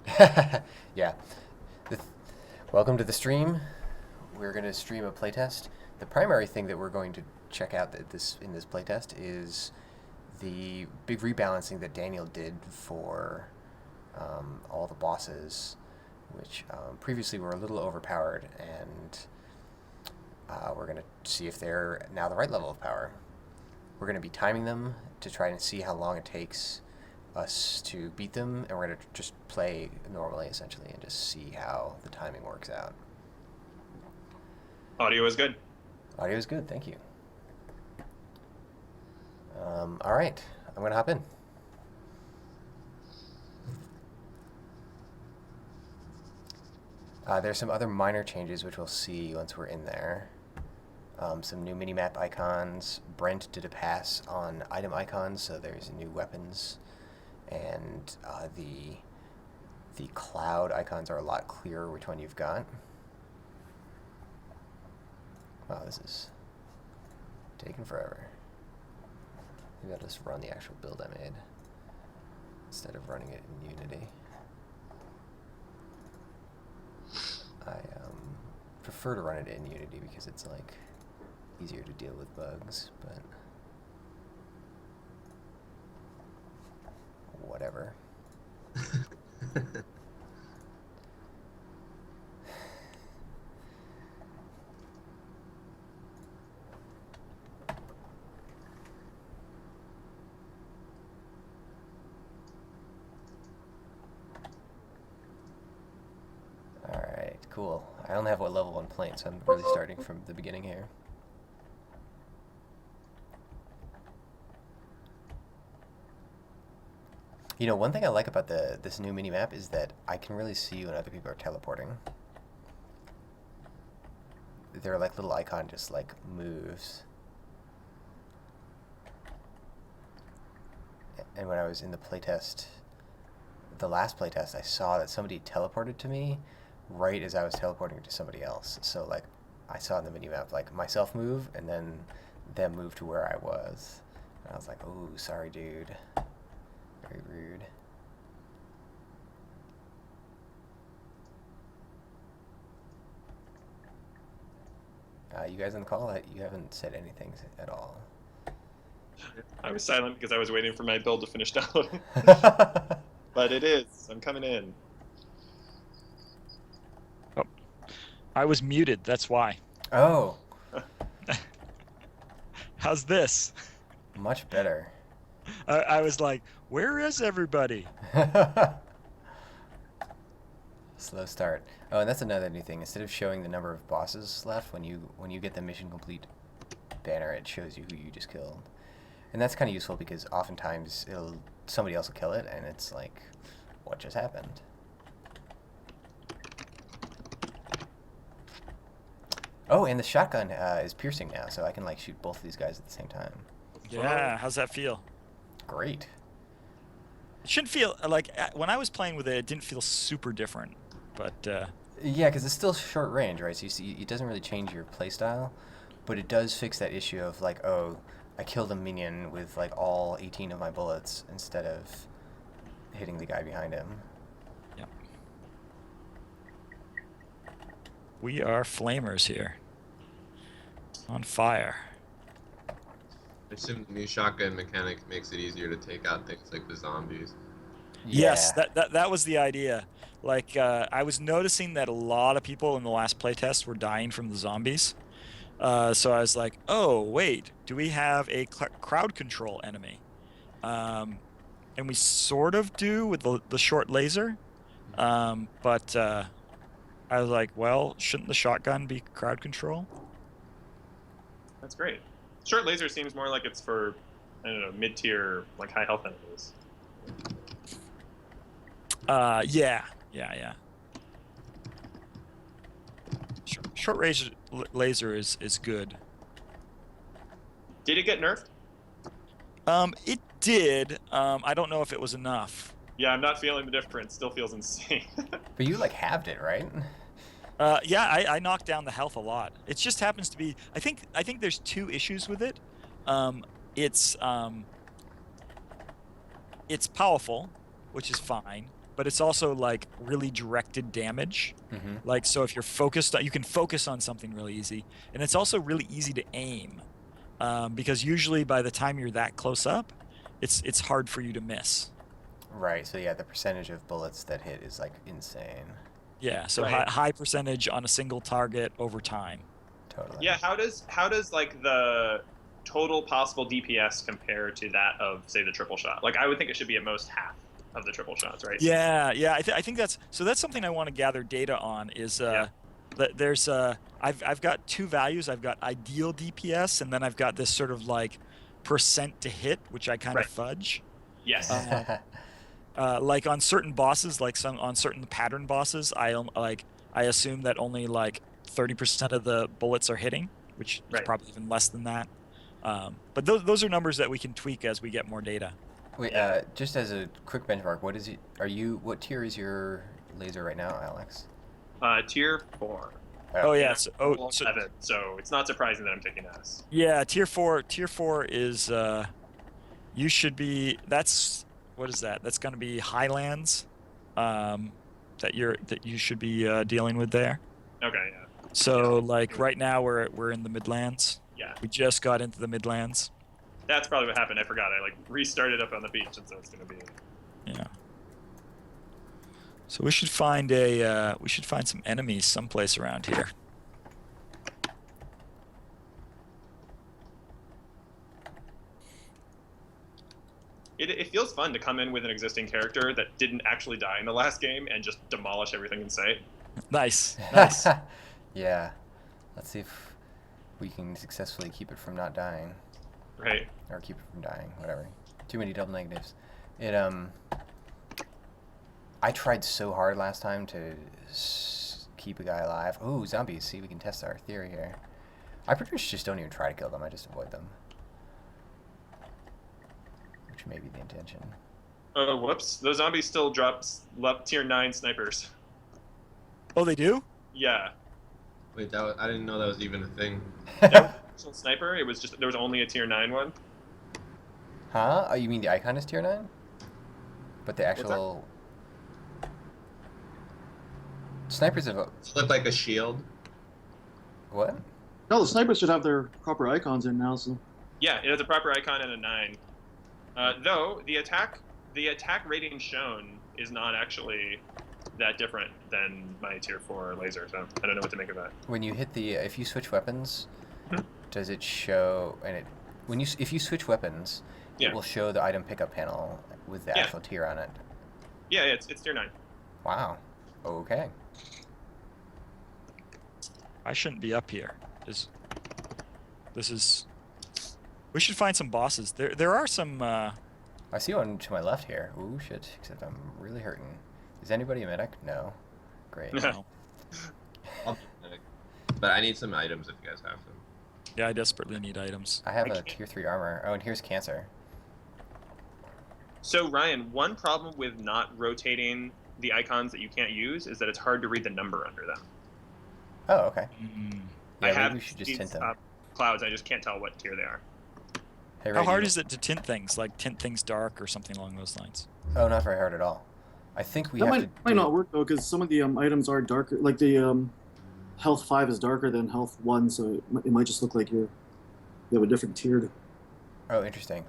Yeah. The Welcome to the stream. We're going to stream a playtest. The primary thing that we're going to check out in this playtest is the big rebalancing that Daniel did for all the bosses, which previously were a little overpowered, and we're going to see if they're now the right level of power. We're going to be timing them to try and see how long it takes us to beat them, and we're going to just play normally, essentially, and just see how the timing works out. Audio is good. Audio is good, thank you. All right, I'm going to hop in. There's some other minor changes which we'll see once we're in there. Some new minimap icons. Brent did a pass on item icons, so there's new weapons, and the cloud icons are a lot clearer which one you've got. Wow, this is taking forever. Maybe I'll just run the actual build I made instead of running it in Unity. I prefer to run it in Unity because it's like easier to deal with bugs, but whatever. Alright, cool. I only have what level 1 plane, so I'm really starting from the beginning here. You know, one thing I like about this new mini-map is that I can really see when other people are teleporting. Their like little icon just like moves. And when I was in the playtest, the last playtest, I saw that somebody teleported to me right as I was teleporting to somebody else. So like I saw in the mini-map like myself move and then them move to where I was. And I was like, oh, sorry, dude. Very rude. You guys on the call, you haven't said anything at all. I was silent because I was waiting for my build to finish downloading. But it is. I'm coming in. Oh, I was muted. That's why. Oh, How's this? much better. I was like, where is everybody? Slow start. Oh, and that's another new thing. Instead of showing the number of bosses left when you get the mission complete banner, it shows you who you just killed. And that's kind of useful because oftentimes somebody else will kill it, and it's like, what just happened? Oh, and the shotgun is piercing now, so I can like shoot both of these guys at the same time. Yeah, how's that feel? Great. It shouldn't feel like when I was playing with it, it didn't feel super different. But Yeah, because it's still short range, right? So you see, it doesn't really change your playstyle, but it does fix that issue of like, oh, I killed a minion with like all 18 of my bullets instead of hitting the guy behind him. yeah, we are flamers here. On fire. I assume the new shotgun mechanic makes it easier to take out things like the zombies. Yes, Yeah. that was the idea. Like I was noticing that a lot of people in the last playtest were dying from the zombies. So I was like, oh wait, do we have a crowd control enemy? And we sort of do with the short laser. But I was like, well, shouldn't the shotgun be crowd control? That's great. Short laser seems more like it's for, I don't know, mid-tier, like high health enemies. Yeah. Short laser is good. Did it get nerfed? It did. I don't know if it was enough. Yeah, I'm not feeling the difference. Still feels insane. But you like halved it, right? Yeah, I knocked down the health a lot. It just happens to be. I think there's two issues with it. It's powerful, which is fine, but it's also like really directed damage. Mm-hmm. Like, so if you're focused, you can focus on something really easy, and it's also really easy to aim, because usually by the time you're that close up, it's hard for you to miss. Right. So yeah, the percentage of bullets that hit is like insane. Yeah, so Right. high percentage on a single target over time. Totally. Yeah, how does like the total possible DPS compare to that of, say, the triple shot? Like, I would think it should be at most half of the triple shots, right? Yeah, yeah. I think that's something I want to gather data on. Is Yeah. there's I've got two values. I've got ideal DPS, and then I've got this sort of like percent to hit, which I kind Right. of fudge. Yes. Like on certain bosses, like on certain pattern bosses, I assume that only like 30% of the bullets are hitting, which is Right. probably even less than that. But those are numbers that we can tweak as we get more data. Wait, Yeah. just as a quick benchmark, what is it? What tier is your laser right now, Alex? Tier 4. Oh yeah, Level 7, so it's not surprising that I'm taking S. yeah, tier 4 is you should be, what is that? That's going to be Highlands, that you should be dealing with there. Okay, yeah. So Yeah. like right now we're in the Midlands. Yeah. We just got into the Midlands. That's probably what happened. I forgot. I like restarted up on the beach, and so it's gonna be. Yeah. So we should find some enemies someplace around here. It feels fun to come in with an existing character that didn't actually die in the last game and just demolish everything in sight. Nice, nice. Yeah. Let's see if we can successfully keep it from not dying. Right. Or keep it from dying, whatever. Too many double negatives. I tried so hard last time to keep a guy alive. Ooh, zombies. See, we can test our theory here. I pretty much just don't even try to kill them. I just avoid them. Which may be the intention. Oh, whoops. Those zombies still drop tier 9 snipers. Oh, they do? Yeah. Wait, I didn't know that was even a thing. Sniper, it was just, there was only a tier 9 one. Huh? Oh, you mean the icon is tier 9? But the actual... Snipers have... Does it look like a shield? What? No, the snipers should have their proper icons in now. So Yeah, it has a proper icon and a 9. Though, the attack rating shown is not actually that different than my tier 4 laser, so I don't know what to make of that. When you hit the... if you switch weapons, Hmm. does it show... if you switch weapons, Yeah. it will show the item pickup panel with the Yeah. actual tier on it. Yeah, it's tier 9. Wow. Okay. I shouldn't be up here. This is. We should find some bosses. There are some. I see one to my left here. Ooh, shit. Except I'm really hurting. Is anybody a medic? No. Great. No. I'll be back. But I need some items if you guys have them. Yeah, I desperately need items. I have I a can't- tier 3 armor. Oh, and here's cancer. So, Ryan, one problem with not rotating the icons that you can't use is that it's hard to read the number under them. Oh, okay. Mm. Yeah, I maybe have we should just these tint them. clouds, I just can't tell what tier they are. Hey, How Ray, hard you- is it to tint things? Like tint things dark or something along those lines? Oh, not very hard at all. I think we that have might to not work though, because some of the items are darker. Like the health 5 is darker than health 1, so it might just look like you have a different tiered. Oh, interesting.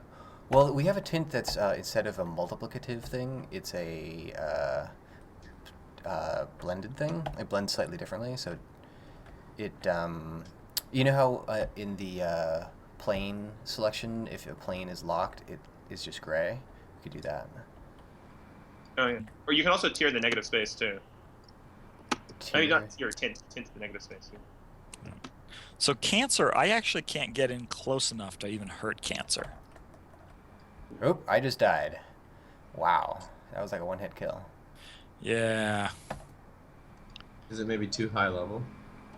Well, we have a tint that's instead of a multiplicative thing, it's a blended thing. It blends slightly differently, so it you know how in the plane selection, if a plane is locked, it is just gray. We could do that. Oh, yeah. Or you can also tier the negative space, too. I mean, Tier- not tier, tint the negative space, too. So cancer, I actually can't get in close enough to even hurt cancer. Oop! I just died. Wow, that was like a one-hit kill. Yeah. Is it maybe too high level?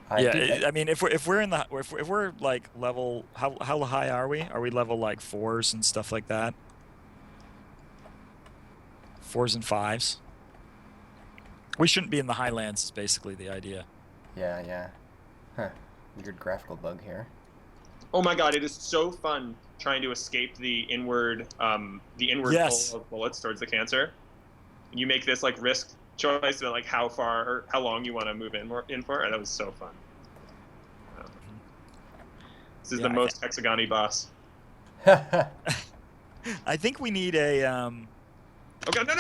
I mean, if we're in the if we're like level, how high are we? Are we level like 4s and stuff like that? 4s and 5s. We shouldn't be in the Highlands. Is basically the idea. Yeah. Huh. Weird graphical bug here. Oh my god, it is so fun trying to escape the inward Yes. pull of bullets towards the cancer. you make this like risk choice about like how far or how long you want to move in for, and that was so fun. This is the most hexagony boss. I think we need a Oh god, no!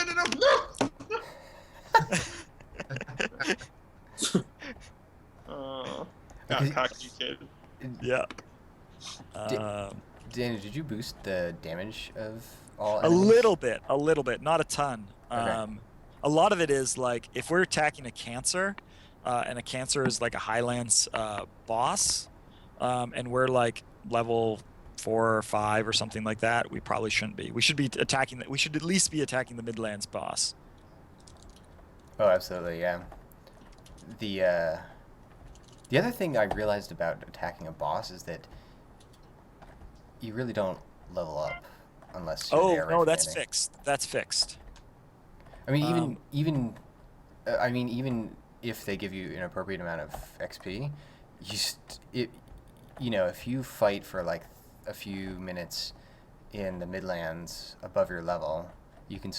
Oh, got cocky kid. yeah. Daniel, did you boost the damage of all A enemies? little bit, not a ton. Okay. A lot of it is like if we're attacking a cancer, and a cancer is like a Highlands boss, and we're like level 4 or 5 or something like that, we probably shouldn't be. We should be attacking. We should at least be attacking the Midlands boss. Oh, absolutely, yeah. The other thing I realized about attacking a boss is that you really don't level up unless you're there right no, from the that's beginning. fixed. That's fixed. I mean, even if they give you an appropriate amount of XP, if you fight for like a few minutes in the Midlands above your level, you can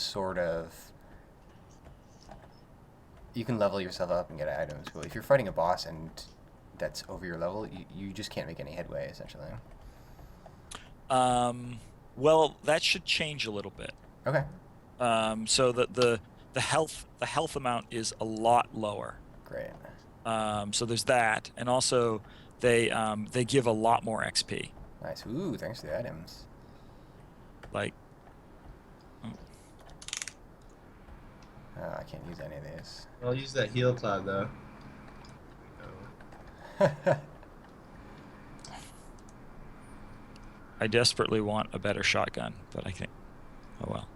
level yourself up and get items. But if you're fighting a boss and that's over your level, you just can't make any headway essentially. Well, that should change a little bit. Okay. So that the health amount is a lot lower. Great. So there's that, and also they give a lot more XP. Nice. Ooh, thanks for the items. Like, Oh, I can't use any of these. I'll use that heal cloud though. I desperately want a better shotgun, but I think, oh well.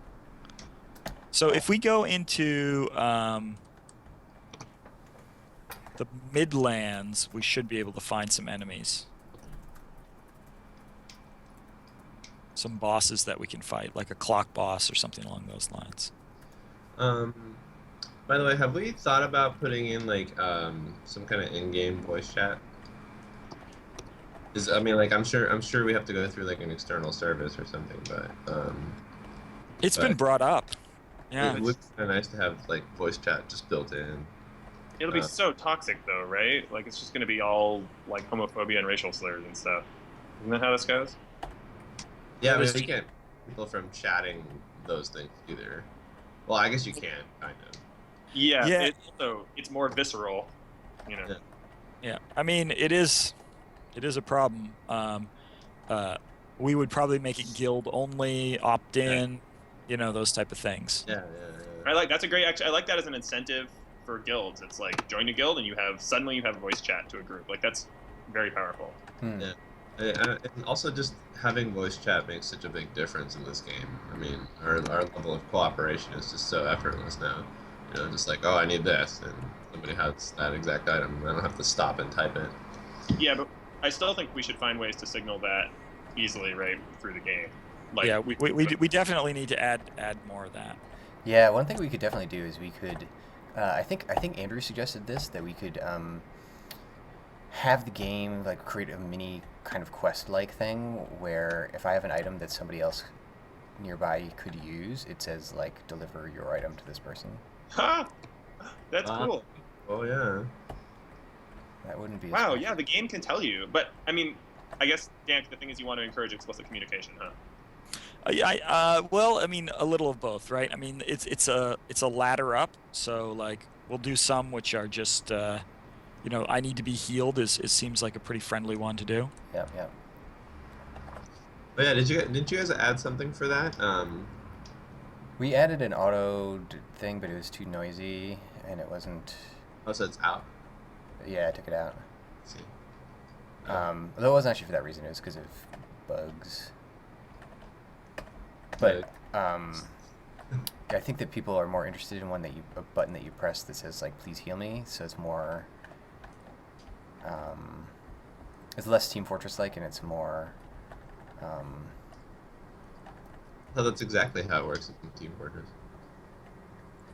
So if we go into the Midlands, we should be able to find some enemies. Some bosses that we can fight, like a clock boss or something along those lines. By the way, have we thought about putting in like some kind of in-game voice chat? I'm sure we have to go through like an external service or something, but It's been brought up. Yeah. it would be kinda nice to have like voice chat just built in. It'll be so toxic though, right? Like it's just gonna be all like homophobia and racial slurs and stuff. Isn't that how this goes? Yeah, That is- you can't people from chatting those things either. Well, I guess you can, kind of. Yeah. Yeah. It's more visceral, you know. Yeah. Yeah, I mean, it is a problem. We would probably make it guild only, opt in, those type of things. Yeah. I like that's a great. Actually, I like that as an incentive for guilds. It's like join a guild and suddenly you have voice chat to a group. Like that's very powerful. Yeah. And also, just having voice chat makes such a big difference in this game. I mean, our level of cooperation is just so effortless now. Just like, oh, I need this, and somebody has that exact item. I don't have to stop and type it. Yeah, but I still think we should find ways to signal that easily, right, through the game. Like, Yeah, we definitely need to add more of that. Yeah, one thing we could definitely do is we could, I think Andrew suggested this, that we could have the game like create a mini kind of quest-like thing where if I have an item that somebody else nearby could use, it says like deliver your item to this person. ha! That's cool. Oh yeah. That wouldn't be. as Wow, much. yeah, the game can tell you. But, I mean, I guess, Dan, the thing is you want to encourage explicit communication, huh? Well, I mean, a little of both, right? I mean, it's a ladder up, so like we'll do some which are just, I need to be healed. It seems like a pretty friendly one to do. Yeah. But yeah, did you guys add something for that? We added an auto thing, but it was too noisy, and it wasn't. Oh, so it's out. Yeah, I took it out. Let's see. Although it wasn't actually for that reason. It was because of bugs. But I think that people are more interested in a button that you press that says like "Please heal me." So it's more. It's less Team Fortress like, and it's more. So that's exactly how it works in Team Fortress.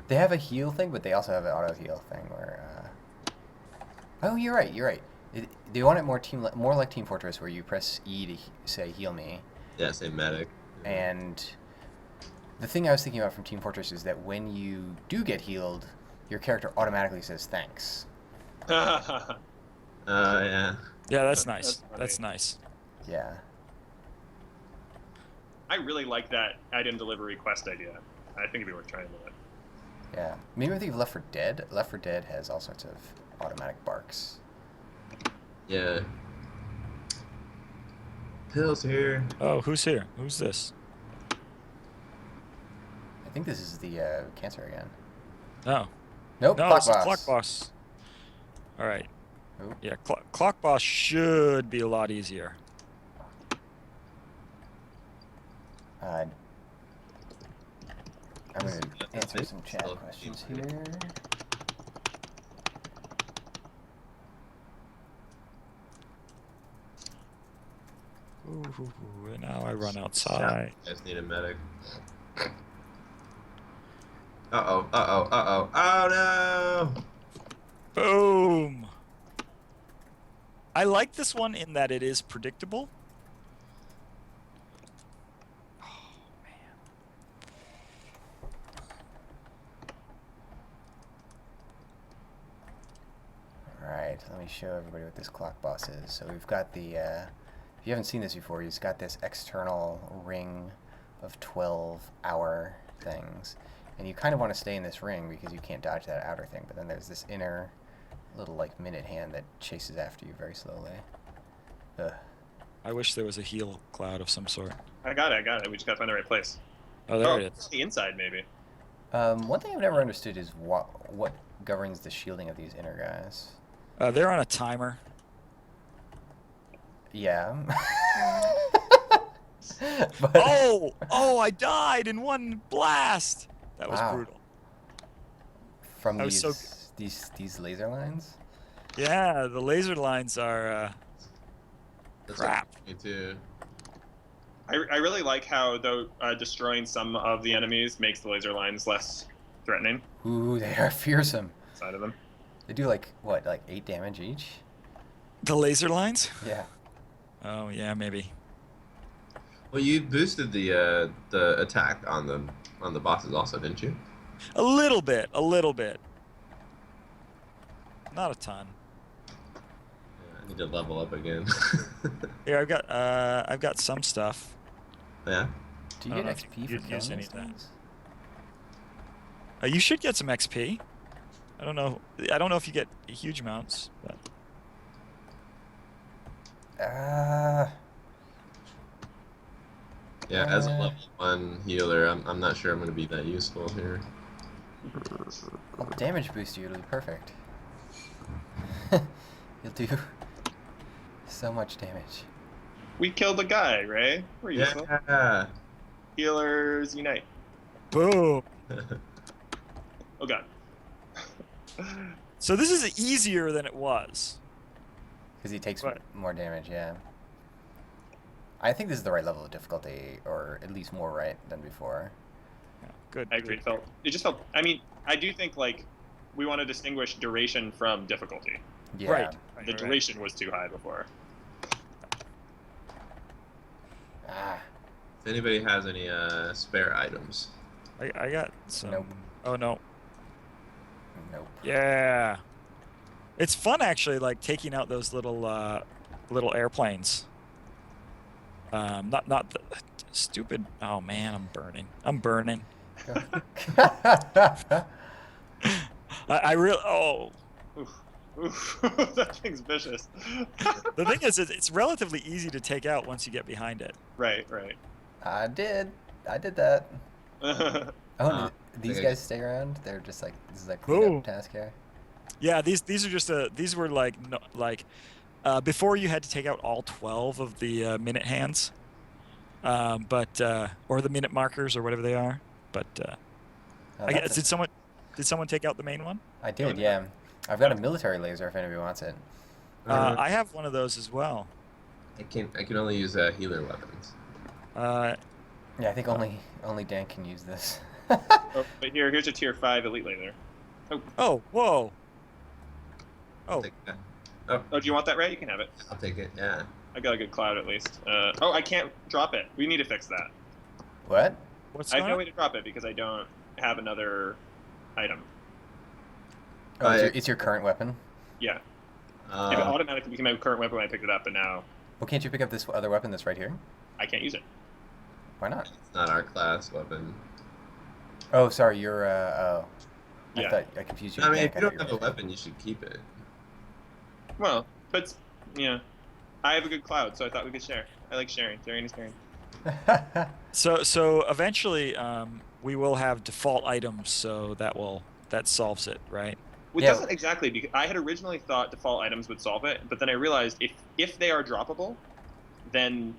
They have a heal thing, but they also have an auto heal thing where. Oh, you're right. They want it more like Team Fortress, where you press E to say "Heal me," Yeah, same medic. and The thing I was thinking about from Team Fortress is that when you do get healed, your character automatically says thanks. Yeah. Yeah, that's That's nice. funny. That's nice. Yeah. I really like that item delivery quest idea. I think it'd be worth trying that. Yeah. Maybe I think of Left 4 Dead. Left 4 Dead has all sorts of automatic barks. Yeah. Pills here. Oh, who's here? Who's this? I think this is the cancer again. Oh. Nope, No, Clock this is Boss. Clock Boss. All right. Oop. Yeah, Clock Boss should be a lot easier. I'm going to That's answer nice. some chat Still questions keep here. Ooh, and now I run outside. I just need a medic. Uh-oh, uh-oh, uh-oh. Oh, no! Boom! I like this one in that it is predictable. Oh, man. Alright, let me show everybody what this Clock Boss is. So we've got the, if you haven't seen this before, he's got this external ring of 12-hour things. And you kind of want to stay in this ring because you can't dodge that outer thing. But then there's this inner little, like, minute hand that chases after you very slowly. Ugh. I wish there was a heal cloud of some sort. I got it. We just gotta find the right place. Oh, there it is. The inside, maybe. One thing I've never understood is what governs the shielding of these inner guys. They're on a timer. Yeah. But Oh, I died in one blast. That was Wow. brutal. from I was these these laser lines. Yeah, the laser lines are That's crap. Me too. I really like how though destroying some of the enemies makes the laser lines less threatening Ooh, they are fearsome. side of them. They do like what, like 8 damage each? The laser lines? Yeah. Oh yeah, maybe. Well, you boosted the attack on the bosses also, didn't you? A little bit. Not a ton. Yeah, I need to level up again. Here, I've got some stuff. Do Yeah. I you don't get know if XP for you'd killing use any these of that. things? You should get some XP. I don't know if you get huge amounts, but Yeah, as a level 1 healer, I'm not sure I'm going to be that useful here. I'll damage boost you, it'll be perfect. You'll do so much damage. We killed a guy, right? We're useful. Yeah. Healers unite. boom. Oh god. So this is easier than it was. Because he takes Right. more damage, yeah. I think this is the right level of difficulty, or at least more right than before. Yeah, good. I agree. good. It just felt. I mean, I do think like we want to distinguish duration from difficulty. Yeah. Right. The duration was too high before. Ah, If anybody has any spare items. I got some. Nope. Oh no. nope. Yeah. It's fun actually, like taking out those little airplanes. Not the stupid. Oh man, I'm burning. I really. Oh. Oof. Oof. That thing's vicious. The thing is, it's relatively easy to take out once you get behind it. Right. I did that. Oh, these Okay. guys stay around? They're just like, this is like Boom. cleanup task here? Yeah, these are just these were like before you had to take out all 12 of the minute hands, or the minute markers or whatever they are. But Oh, I guess that's did someone take out the main one? I did, yeah. I've got a military laser if anybody wants it. I have one of those as well. I can only use healer weapons. Yeah, I think only Dan can use this. Oh, but here's a tier 5 elite laser. Oh, whoa. Oh, I'll take that. Oh, Oh, do you want that, Ray? You can have it. I'll take it. Yeah. I got a good cloud at least. Oh, I can't drop it. We need to fix that. What? What's I have going no on? way to drop it because I don't have another item. Oh, it's your current weapon? Yeah. It automatically became my current weapon when I picked it up, and now Well, can't you pick up this other weapon that's right here? I can't use it. Why not? It's not our class weapon. Oh, sorry, you're, oh. I Yeah. thought I confused you. I with mean, Nick. if you thought don't have you a were- weapon, you should keep it. Well, but yeah, I have a good cloud, so I thought we could share. I like sharing. Sharing is caring. So eventually, we will have default items, so that solves it, right? Which Yeah. doesn't exactly, because I had originally thought default items would solve it, but then I realized if they are droppable, then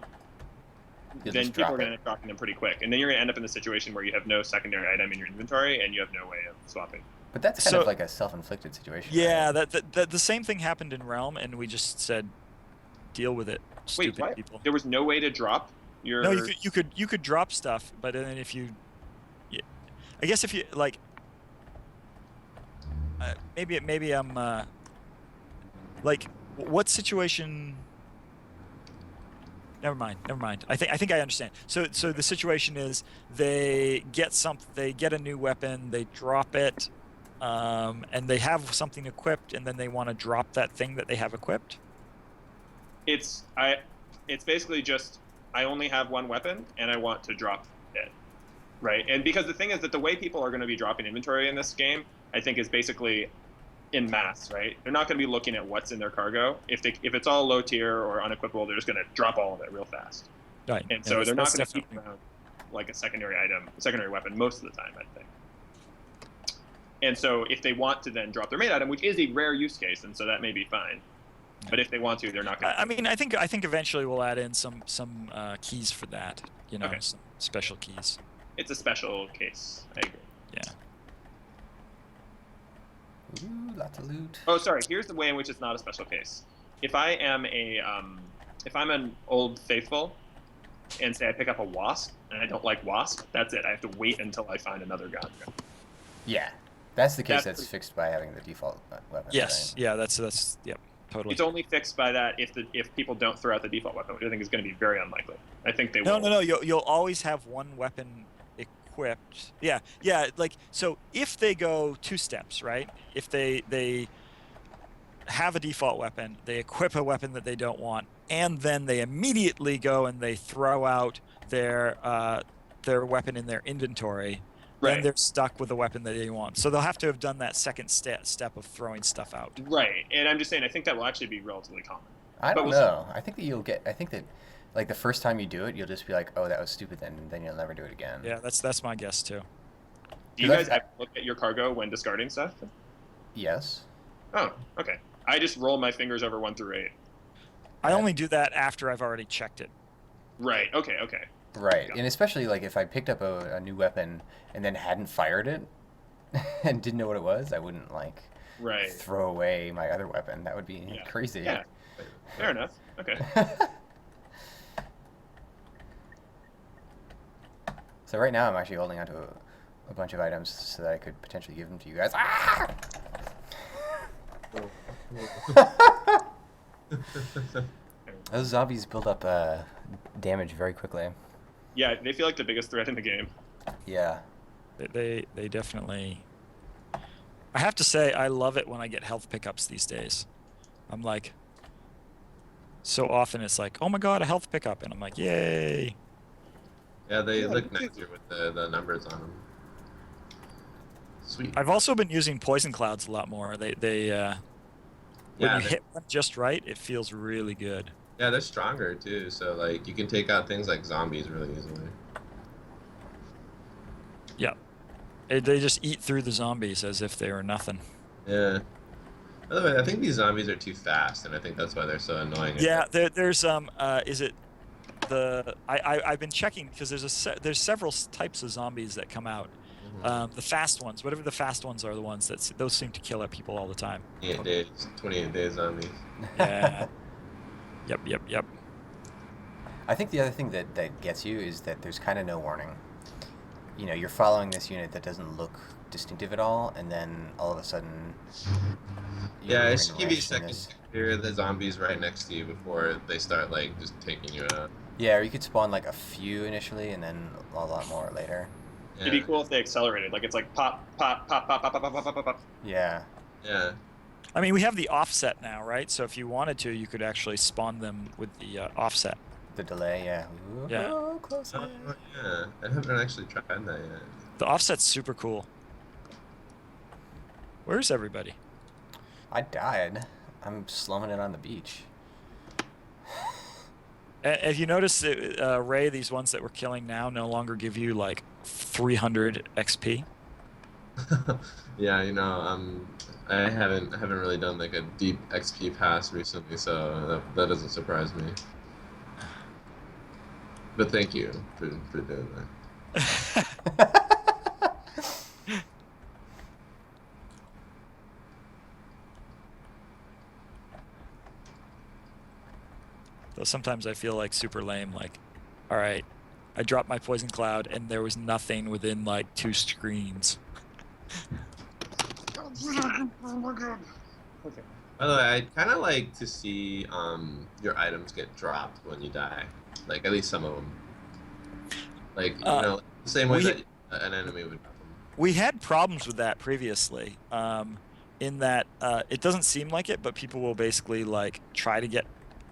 You'll then just people drop are going to it. end up dropping them pretty quick, and then you're going to end up in the situation where you have no secondary item in your inventory and you have no way of swapping. But that's kind So- of like a self-inflicted situation. Yeah, right? that the same thing happened in Realm, and we just said, deal with it, Wait, stupid what? people. There was no way to drop your. No, you could drop stuff, but then if you, yeah, I guess if you like, maybe I'm like, what situation? Never mind. I think I understand. So the situation is they get a new weapon, they drop it, and they have something equipped, and then they want to drop that thing that they have equipped. It's basically just I only have one weapon and I want to drop it, right? And because the thing is that the way people are going to be dropping inventory in this game, I think, is basically in mass, right? They're not going to be looking at what's in their cargo. If it's all low tier or unequipable, they're just going to drop all of it real fast. Right. And Yeah, so they're not that's going to keep definitely- around like a secondary weapon most of the time, I think. And so if they want to then drop their main item, which is a rare use case, and so that may be fine. But if they want to, they're not going to. I mean, I think eventually we'll add in some keys for that. You know, Okay. some special keys. It's a special case. I agree. Yeah. Ooh, lots of loot. Oh, sorry. Here's the way in which it's not a special case. If I am if I'm an old faithful, and say I pick up a wasp and I don't like wasp, that's it. I have to wait until I find another gun. Yeah, that's the case That's that's fixed by having the default weapon. Yes. right? Yeah. That's yep. Totally. It's only fixed by that if people don't throw out the default weapon, which I think is going to be very unlikely. I think they will. No. You'll always have one weapon equipped. Yeah. Like, so if they go 2 steps, right? If they have a default weapon, they equip a weapon that they don't want, and then they immediately go and they throw out their weapon in their inventory, then Right. they're stuck with the weapon that they want. So they'll have to have done that second step of throwing stuff out. Right. And I'm just saying, I think that will actually be relatively common. I But don't we'll see. know. I think that like the first time you do it, you'll just be like, oh, that was stupid, then you'll never do it again. Yeah, that's my guess too. Do you Because guys ever look at your cargo when discarding stuff? Yes. Oh, okay. I just roll my fingers over 1 through 8. I only do that after I've already checked it. Right. Okay. Right, Yeah. and especially like if I picked up a new weapon and then hadn't fired it and didn't know what it was, I wouldn't like Right. throw away my other weapon. That would be Yeah. crazy. Yeah. Fair enough. Okay. So right now I'm actually holding onto a bunch of items so that I could potentially give them to you guys. Ah! Those zombies build up damage very quickly. Yeah, they feel like the biggest threat in the game. Yeah. They definitely. I have to say, I love it when I get health pickups these days. I'm like, so often it's like, oh my god, a health pickup, and I'm like, yay! Yeah, they Yeah, look me too. nicer with the numbers on them. Sweet. I've also been using poison clouds a lot more. When Yeah, you they- hit one just right, it feels really good. Yeah, they're stronger too, so like you can take out things like zombies really easily. They just eat through the zombies as if they were nothing. Yeah. By the way, I think these zombies are too fast, and I think that's why they're so annoying. Yeah, there's is it the I've been checking because there's several types of zombies that come out. Mhm. The fast ones, whatever the fast ones are, the ones those seem to kill people all the time. 28 days, 28 days zombies. Yeah. Yep. I think the other thing that gets you is that there's kind of no warning. You know, you're following this unit that doesn't look distinctive at all, and then all of a sudden... Yeah, you're it should give you a enraged in second this. to hear the zombies right next to you before they start like just taking you out. Yeah, or you could spawn like a few initially and then a lot more later. It'd be cool if they accelerated. Like it's like pop, pop, pop, pop, pop, pop, pop, pop, pop, pop. Yeah. Yeah. I mean, we have the offset now, right? So if you wanted to, you could actually spawn them with the offset. The delay, yeah. Ooh, Yeah. close. Yeah. I haven't actually tried that yet. The offset's super cool. Where's everybody? I died. I'm slumming it on the beach. If you notice, Ray, these ones that we're killing now no longer give you like 300 XP. Yeah, you know, I haven't really done like a deep XP pass recently, so that doesn't surprise me. But thank you for doing that. Though sometimes I feel like super lame. Like, all right, I dropped my poison cloud and there was nothing within like 2 screens. Okay. By the way, I kind of like to see your items get dropped when you die, like at least some of them. Like you know, the same way that an enemy would drop them. We had problems with that previously. In that it doesn't seem like it, but people will basically like try to get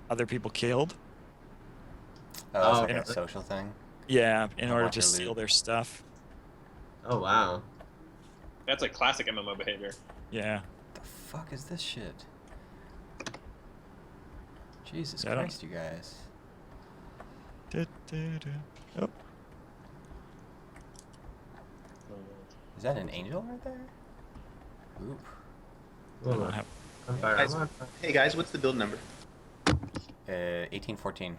other people killed. Oh, it's like really? a social thing? Yeah, in order want to your steal loot. their stuff. Oh wow. That's like classic MMO behavior. Yeah. The fuck is this shit? Jesus I don't- Christ, you guys. Oh, Is that an angel right there? Oop. I don't have I'm fire. Guys, hey guys, what's the build number? 1814.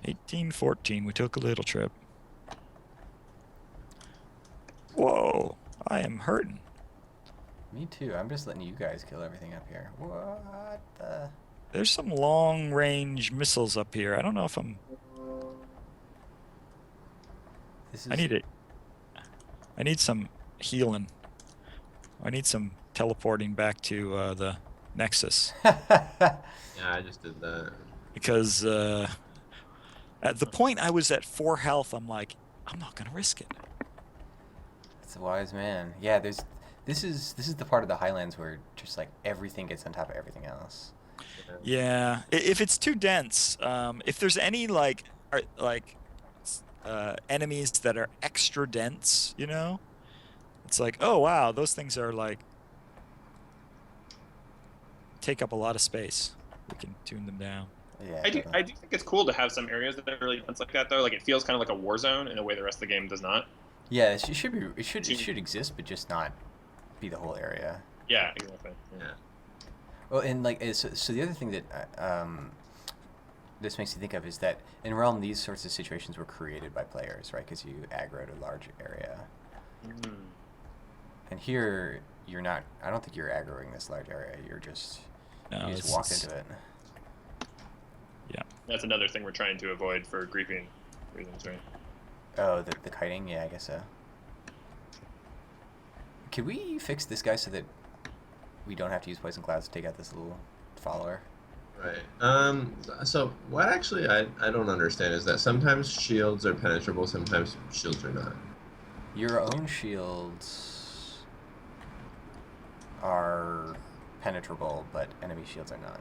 1814. We took a little trip. Whoa, I am hurting. Me too. I'm just letting you guys kill everything up here. What the? There's some long-range missiles up here. I don't know if I'm. This is. I need it. I need some healing. I need some teleporting back to the Nexus Yeah, I just did that. because at the point I was at 4 health, I'm like, I'm not gonna risk it. That's a wise man. Yeah, there's. This is the part of the Highlands where just like everything gets on top of everything else. Yeah, if it's too dense, if there's any enemies that are extra dense, you know, it's like, oh wow, those things are like take up a lot of space. We can tune them down. Yeah. I do think it's cool to have some areas that are really dense like that though. Like it feels kind of like a war zone in a way the rest of the game does not. Yeah, it should be. It should exist, but just not be the whole area. Yeah, exactly. Yeah. Well, and like, so the other thing that this makes me think of is that in Realm, these sorts of situations were created by players, right? Because you aggroed a large area. Mm. And here, you're not. I don't think you're aggroing this large area. You're just No, you just walked into it. Yeah. That's another thing we're trying to avoid for griefing reasons, right? Oh, the kiting. Yeah, I guess so. Could we fix this guy so that we don't have to use poison clouds to take out this little follower? Right. So what actually I don't understand is that sometimes shields are penetrable, sometimes shields are not. Your own shields are penetrable, but enemy shields are not.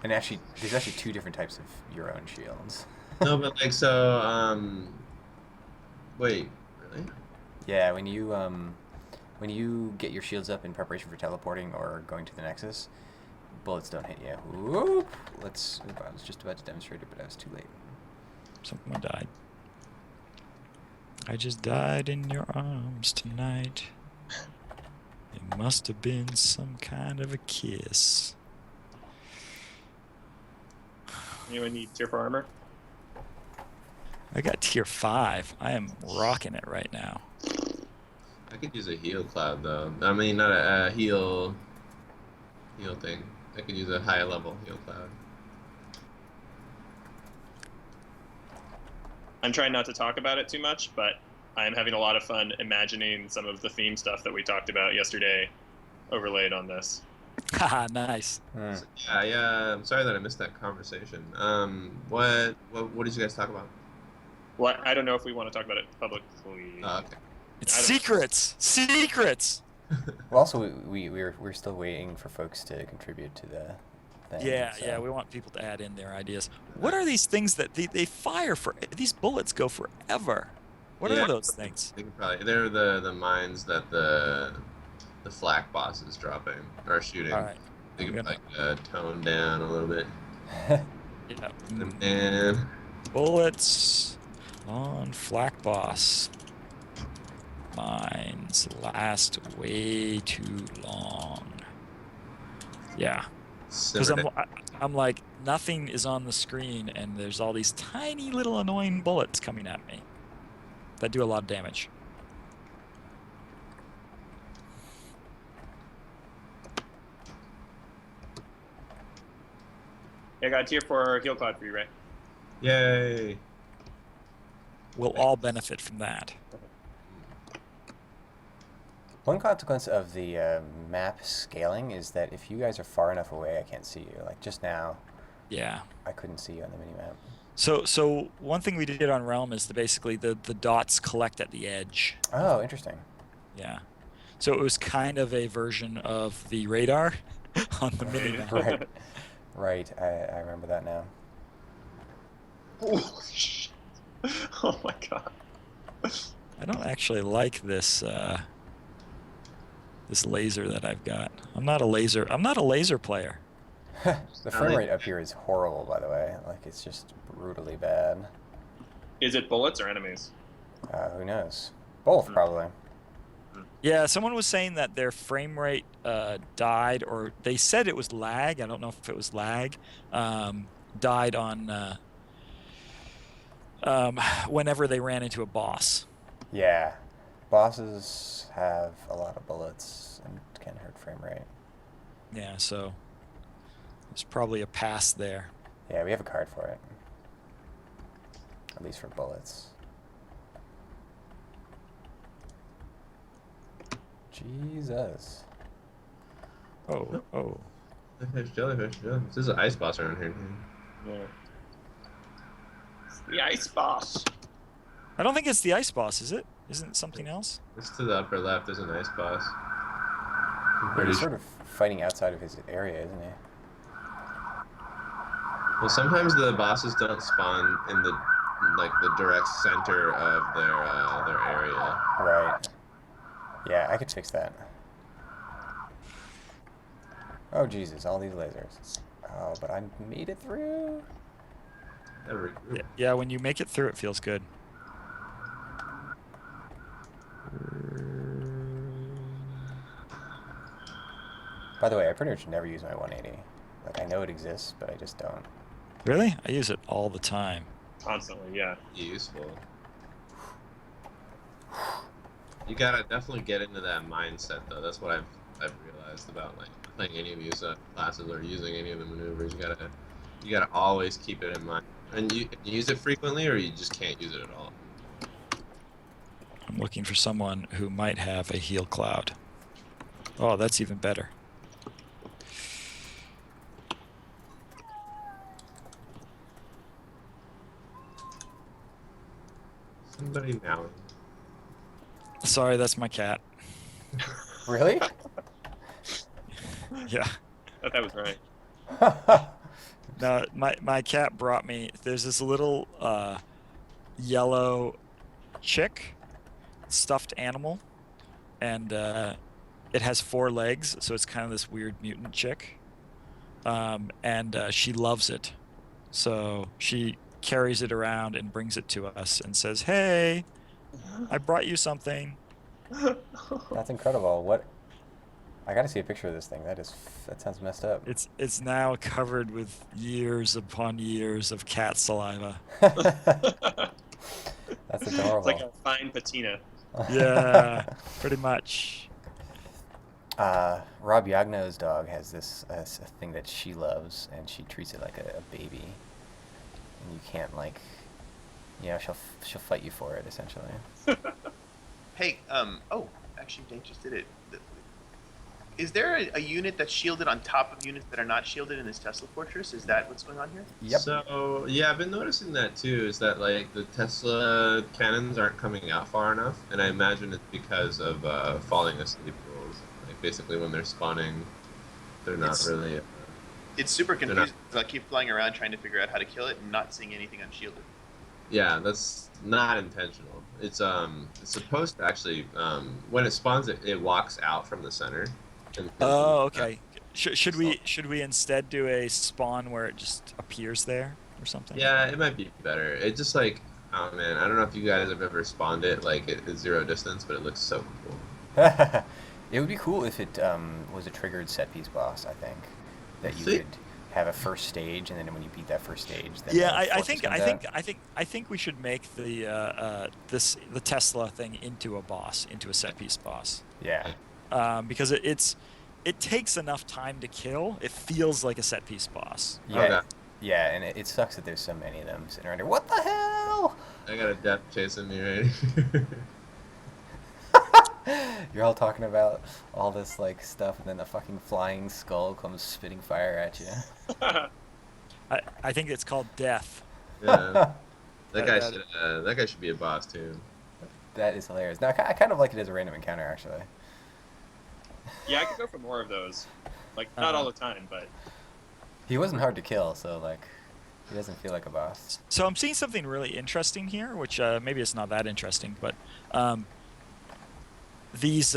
And actually, there's actually 2 different types of your own shields. No, but like so. Wait, really? Yeah, when you get your shields up in preparation for teleporting or going to the Nexus, bullets don't hit you. Whoop! I was just about to demonstrate it, but I was too late. Someone died. I just died in your arms tonight. It must have been some kind of a kiss. Anyone need tier 4 armor? I got tier 5. I am rocking it right now. I could use a heal cloud though. I mean, not a heal thing. I could use a high level heal cloud. I'm trying not to talk about it too much, but I'm having a lot of fun imagining some of the theme stuff that we talked about yesterday overlaid on this. Haha, nice. So, yeah. I'm sorry that I missed that conversation. What did you guys talk about? What? I don't know if we want to talk about it publicly. Oh, okay. It's I don't- secrets. Secrets. Well, also we're still waiting for folks to contribute to the thing. Yeah, so. yeah. We want people to add in their ideas. What are these things that they fire for? These bullets go forever. What Yeah. are those things? They're the mines that the flak boss is dropping or shooting. All right. They I'm could gonna- like tone down a little bit. Yeah. And Bullets on flak boss. Mines last way too long. Yeah, because I'm like, nothing is on the screen, and there's all these tiny little annoying bullets coming at me that do a lot of damage. I got a tier 4 heal cloud for you, Ray. Yay! We'll all benefit from that. One consequence of the map scaling is that if you guys are far enough away, I can't see you. Like just now, Yeah. I couldn't see you on the minimap. So one thing we did on Realm is basically the dots collect at the edge. Oh, interesting. Yeah. So it was kind of a version of the radar on the minimap. Right. Right. I remember that now. Holy shit. Oh my god. I don't actually like this this laser that I've got. I'm not a laser player. The frame rate up here is horrible, by the way. Like it's just brutally bad. Is it bullets or enemies? Who knows? Both probably. Yeah, someone was saying that their frame rate died, or they said it was lag. I don't know if it was lag. Died on whenever they ran into a boss. Yeah. Bosses have a lot of bullets and can hurt frame rate. Yeah, so there's probably a pass there. Yeah, we have a card for it. At least for bullets. Jesus. Oh. Jellyfish. This is an ice boss around here. Yeah. It's the ice boss. I don't think it's the ice boss, is it? Isn't it something else? It's to the upper left. There's an ice boss. I'm But pretty he's sure. sort of fighting outside of his area, isn't he? Well, sometimes the bosses don't spawn in the direct center of their area. Right. Yeah, I could fix that. Oh Jesus, all these lasers. Oh, but I made it through. Yeah, when you make it through, it feels good. By the way, I pretty much never use my 180. Like I know it exists, but I just don't. Really? I use it all the time. Constantly, yeah. Useful. You gotta definitely get into that mindset, though. That's what I've realized about like playing any of these classes or using any of the maneuvers. You gotta always keep it in mind, and you use it frequently, or you just can't use it at all. I'm looking for someone who might have a heal cloud. Oh, that's even better. Somebody now. Sorry, that's my cat. Really? Yeah. I thought that was right. No, my cat brought me. There's this little yellow chick, stuffed animal, and it has 4 legs, so it's kind of this weird mutant chick. And she loves it, so she carries it around and brings it to us and says, "Hey, I brought you something." That's incredible. What? I gotta see a picture of this thing. That sounds messed up. It's now covered with years upon years of cat saliva. That's adorable. It's like a fine patina. Yeah, pretty much. Rob Yagno's dog has this a thing that she loves, and she treats it like a baby. And you can't she'll fight you for it essentially. Hey, oh, actually, Dave just did it. Is there a unit that's shielded on top of units that are not shielded in this Tesla Fortress? Is that what's going on here? Yep. So yeah, I've been noticing that too. Is that like the Tesla cannons aren't coming out far enough, and I imagine it's because of falling asleep rules. Like basically when they're spawning, they're not really. It's super They're not- confusing. 'Cause I keep flying around trying to figure out how to kill it and not seeing anything unshielded. Yeah, that's not intentional. It's supposed to actually when it spawns, it walks out from the center. Oh, okay. Should we instead do a spawn where it just appears there or something? Yeah, it might be better. It just like, oh man, I don't know if you guys have ever spawned it like at zero distance, but it looks so cool. It would be cool if it was a triggered set piece boss. I think that you See? could have a first stage, and then when you beat that first stage, then Yeah, the I fortress think comes I think out. I think we should make the the Tesla thing into a boss, into a set piece boss. Yeah. Because it takes enough time to kill. It feels like a set piece boss. Yeah. Okay. Yeah, and it sucks that there's so many of them sitting around here. What the hell? I got a death chasing me right here. You're all talking about all this like stuff, and then the fucking flying skull comes spitting fire at you. I think it's called death. Yeah. That- That guy should be a boss too. That is hilarious. Now, I kind of like it as a random encounter, actually. Yeah, I could go for more of those. Like, not all the time, but He wasn't hard to kill, so like, he doesn't feel like a boss. So I'm seeing something really interesting here, which maybe it's not that interesting, but these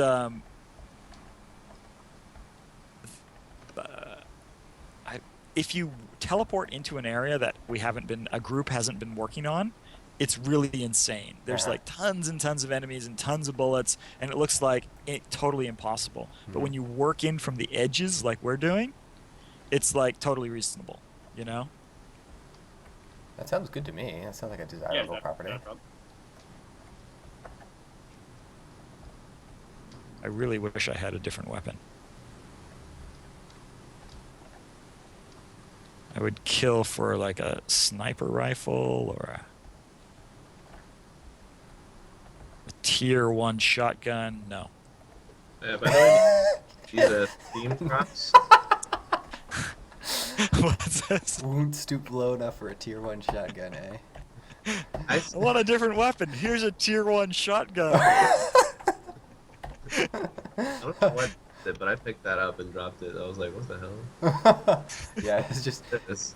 if you teleport into an area that a group hasn't been working on, it's really insane. There's Uh-huh. like tons and tons of enemies and tons of bullets, and it looks like totally impossible. But when you work in from the edges, like we're doing, it's like totally reasonable. You know? That sounds good to me. That sounds like a yeah, desirable not property. a problem. I really wish I had a different weapon. I would kill for like a sniper rifle or a tier 1 shotgun. No. Yeah, by the way, these theme props. What's this? Won't stoop low enough for a tier 1 shotgun, eh? I want a different weapon. Here's a tier 1 shotgun. I don't know what it, but I picked that up and dropped it. I was like, what the hell? Yeah, it's just It's,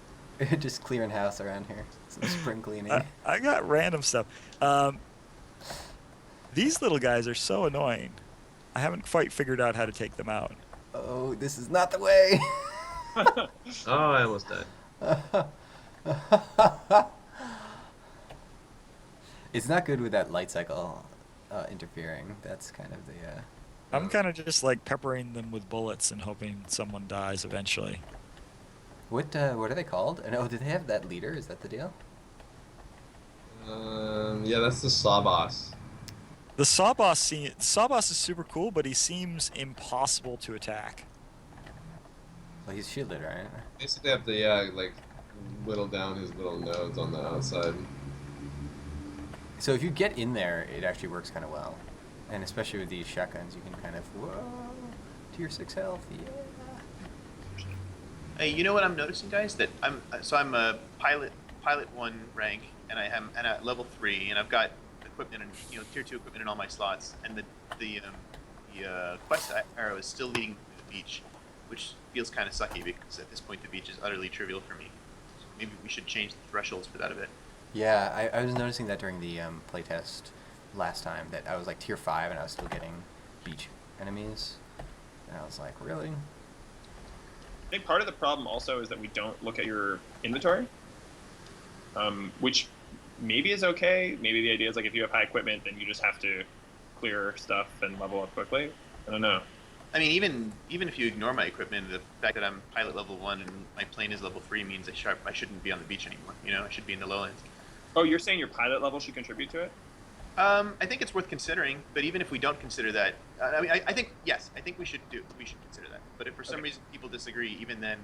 just clearing house around here. Some spring cleaning. I got random stuff. These little guys are so annoying. I haven't quite figured out how to take them out. Oh, this is not the way. oh, I almost died. It's not good with that light cycle interfering. That's kind of the. I'm kind of just like peppering them with bullets and hoping someone dies eventually. What are they called? And oh, do they have that leader? Is that the deal? Yeah, that's the Saw Boss. The Sawboss is super cool, but he seems impossible to attack. Well, he's shielded, right? Basically, have to like whittle down his little nodes on the outside. So if you get in there, it actually works kind of well, and especially with these shotguns, you can kind of tier 6 health. Yeah. Hey, you know what I'm noticing, guys? That I'm a pilot 1 rank, and I'm at level 3, and I've got equipment and tier 2 equipment in all my slots, and the quest arrow is still leading to the beach, which feels kind of sucky because at this point the beach is utterly trivial for me. So maybe we should change the thresholds for that a bit. Yeah, I was noticing that during the playtest last time that I was like tier 5 and I was still getting beach enemies, and I was like, really? I think part of the problem also is that we don't look at your inventory, which maybe is okay. Maybe the idea is like if you have high equipment, then you just have to clear stuff and level up quickly. I don't know. I mean, even if you ignore my equipment, the fact that I'm pilot level 1 and my plane is level 3 means I shouldn't be on the beach anymore. I should be in the lowlands. Oh, you're saying your pilot level should contribute to it? I think it's worth considering, but even if we don't consider that, I think we should consider that. But if for some reason people disagree, even then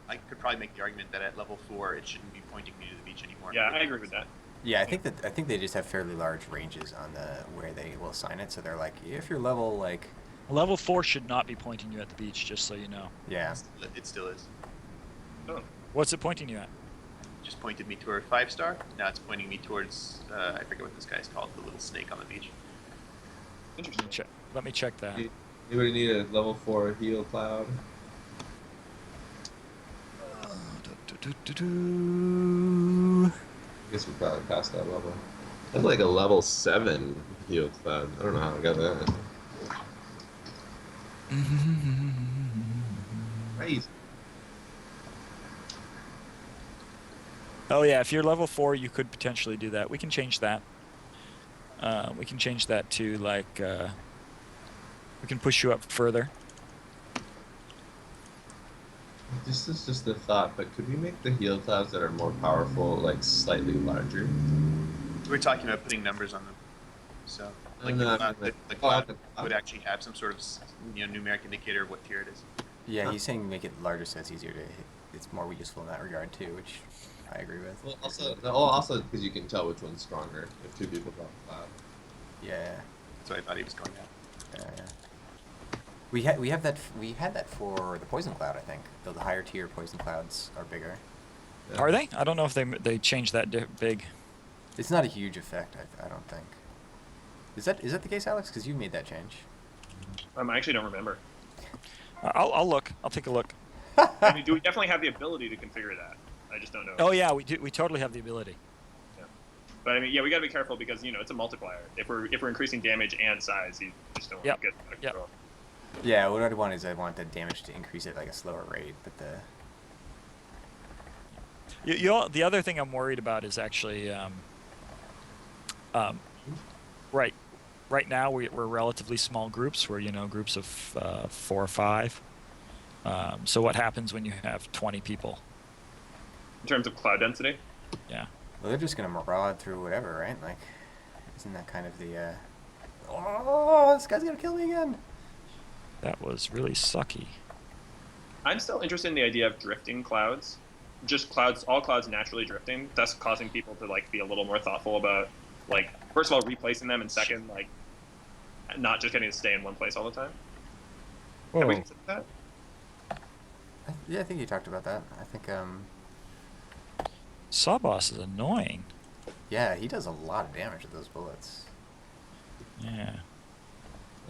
I could probably make the argument that at level 4 it shouldn't be pointing me to the beach anymore. Yeah, I agree with that. Yeah, I think they just have fairly large ranges on where they will assign it. So they're like, if you're level like Level 4 should not be pointing you at the beach, just so you know. Yeah. It still is. Oh, What's it pointing you at? Just pointed me toward 5-star. Now it's pointing me towards I forget what this guy's called, the little snake on the beach. interesting. Let me check that. Anybody need a level 4 heal cloud? I guess we probably passed that level. That's like a level 7 heal cloud. I don't know how I got that. Crazy. Oh yeah, if you're level 4, you could potentially do that. We can change that. We can change that to like we can push you up further. This is just a thought, but could we make the heal clouds that are more powerful, like, slightly larger? We're talking about putting numbers on them. So, like, No, the cloud would actually have some sort of numeric indicator of what tier it is. Yeah, he's saying make it larger so it's easier to hit. It's more useful in that regard too, which I agree with. Well, also because you can tell which one's stronger if two people drop a cloud. Yeah. That's what I thought he was going at. Yeah. We had that for the poison cloud, I think. Though the higher tier poison clouds are bigger. Yeah. Are they? I don't know if they changed that big. It's not a huge effect, I don't think. Is that the case, Alex? Because you made that change. I actually don't remember. I'll look. I'll take a look. I mean, do we definitely have the ability to configure that? I just don't know. Oh yeah, we do. We totally have the ability. But I mean, yeah, we got to be careful because it's a multiplier. If we're increasing damage and size, you just don't want to get out of control. Yeah, what I want the damage to increase at like a slower rate, but The other thing I'm worried about is actually, right now we're relatively small groups. We're groups of 4 or 5. So what happens when you have 20 people? In terms of cloud density? Yeah. well, they're just gonna maraud through whatever, right? Like, isn't that kind of the oh, this guy's gonna kill me again? That was really sucky. I'm still interested in the idea of drifting clouds. Just clouds, all clouds naturally drifting, thus causing people to like be a little more thoughtful about, like, first of all, replacing them, and second, like, not just getting to stay in one place all the time. Have we considered that? Yeah, I think you talked about that. I think Sawboss is annoying. yeah, he does a lot of damage with those bullets. Yeah.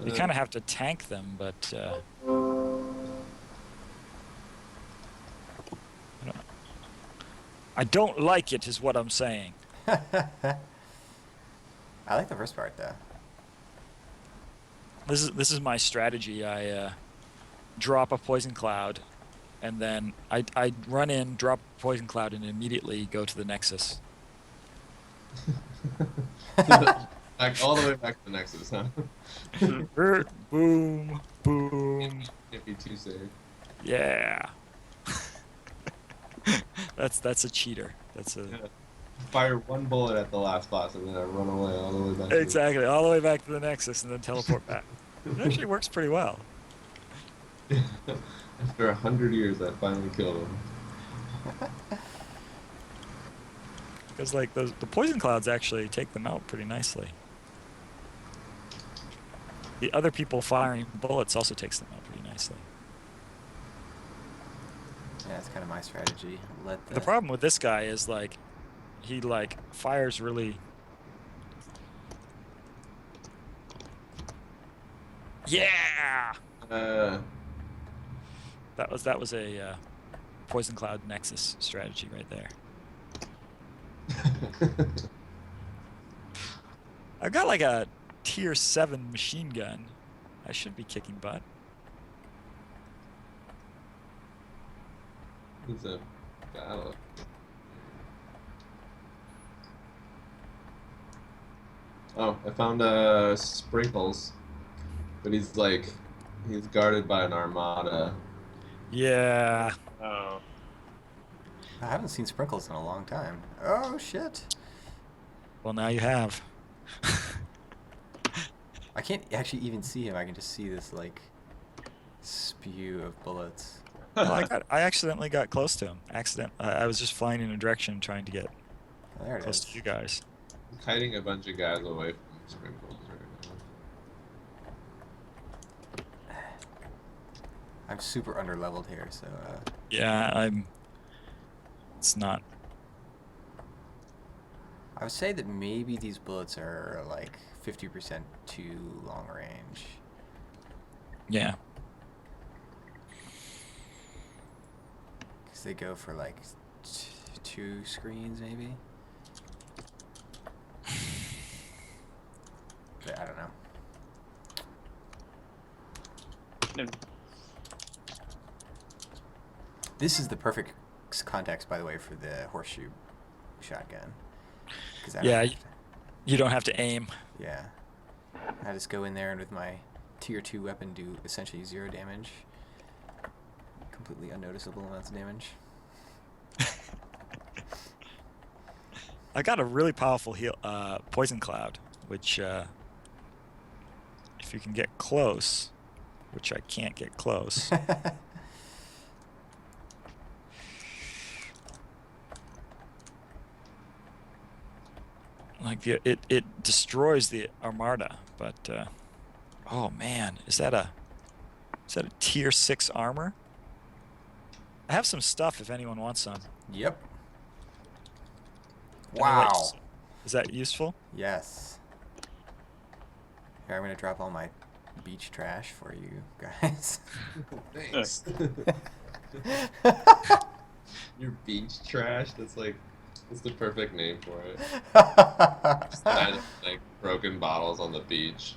You kind of have to tank them, but I don't like it, is what I'm saying. I like the first part though. This is my strategy. I drop a poison cloud, and then I run in, drop a poison cloud, and immediately go to the Nexus. Back all the way back to the Nexus, huh? Boom, boom. Can't be too safe. Yeah. That's a cheater. That's a Fire one bullet at the last boss and then I run away all the way back. exactly all the way back to the Nexus and then teleport back. It actually works pretty well. After 100 years, I finally killed him. Because like the poison clouds actually take them out pretty nicely. The other people firing bullets also takes them out pretty nicely. Yeah, that's kind of my strategy. The problem with this guy is like he like fires really. Yeah. That was a poison cloud Nexus strategy right there. I've got like a tier 7 machine gun. I should be kicking butt. It's a battle. Oh, I found Sprinkles, but he's guarded by an armada. Yeah. Oh. I haven't seen Sprinkles in a long time. Oh shit! Well, now you have. I can't actually even see him. I can just see this like spew of bullets. Well, I accidentally got close to him. I was just flying in a direction trying to get Oh, there it close is. to you guys. I'm kiting a bunch of guys away from Sprinkles right I'm super underleveled here, so Yeah, it's not. I would say that maybe these bullets are like 50% too long range. Yeah. Because they go for like 2 screens, maybe. But I don't know. No. This is the perfect context, by the way, for the horseshoe shotgun. Yeah, you don't have to aim. Yeah. I just go in there and with my tier 2 weapon do essentially 0 damage. Completely unnoticeable amounts of damage. I got a really powerful poison cloud, which if you can get close, which I can't get close. Like it destroys the Armada, but oh man, is that a tier 6 armor? I have some stuff if anyone wants some. Yep. Can I let Wow. you- Is that useful? Yes. Here, I'm going to drop all my beach trash for you guys. Thanks. Your beach trash? That's the perfect name for it. Just add, like broken bottles on the beach.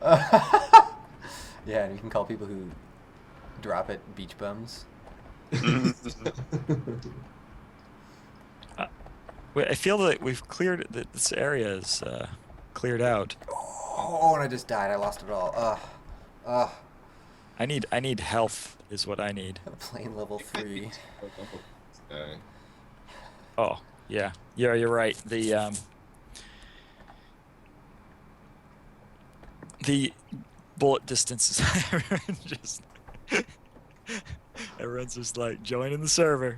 Yeah, and you can call people who drop it beach bums. Wait, I feel that we've cleared that this area is cleared out. Oh, and I just died. I lost it all. I need health is what I need. Plane level 3. Okay. Oh, yeah. Yeah, you're right. The bullet distances everyone's just like join in the server.